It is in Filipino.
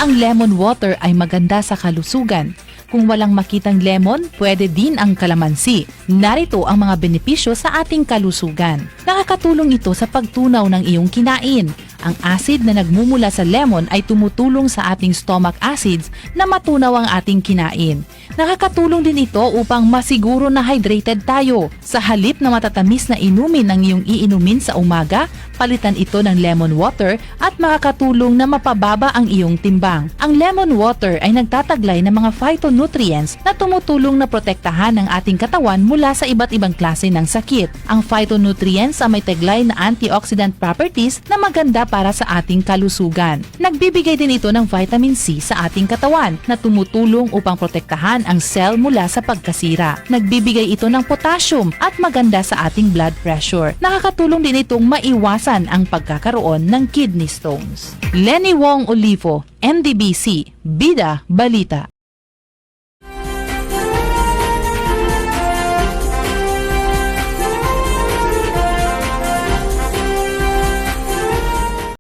ang lemon water ay maganda sa kalusugan. Kung walang makitang lemon, pwede din ang kalamansi. Narito ang mga benepisyo sa ating kalusugan. Nakakatulong ito sa pagtunaw ng iyong kinain. Ang acid na nagmumula sa lemon ay tumutulong sa ating stomach acids na matunaw ang ating kinain. Nakakatulong din ito upang masiguro na hydrated tayo. Sa halip na matatamis na inumin ang iyong iinumin sa umaga, palitan ito ng lemon water at makakatulong na mapababa ang iyong timbang. Ang lemon water ay nagtataglay ng mga phytonutrients na tumutulong na protektahan ang ating katawan mula sa iba't ibang klase ng sakit. Ang phytonutrients ay may taglay na antioxidant properties na maganda para sa ating kalusugan. Nagbibigay din ito ng vitamin C sa ating katawan na tumutulong upang protektahan ang cell mula sa pagkasira. Nagbibigay ito ng potassium at maganda sa ating blood pressure. Nakakatulong din itong maiwasan ang pagkakaroon ng kidney stones. Lenny Wong Olivo, NDBC, Bida Balita.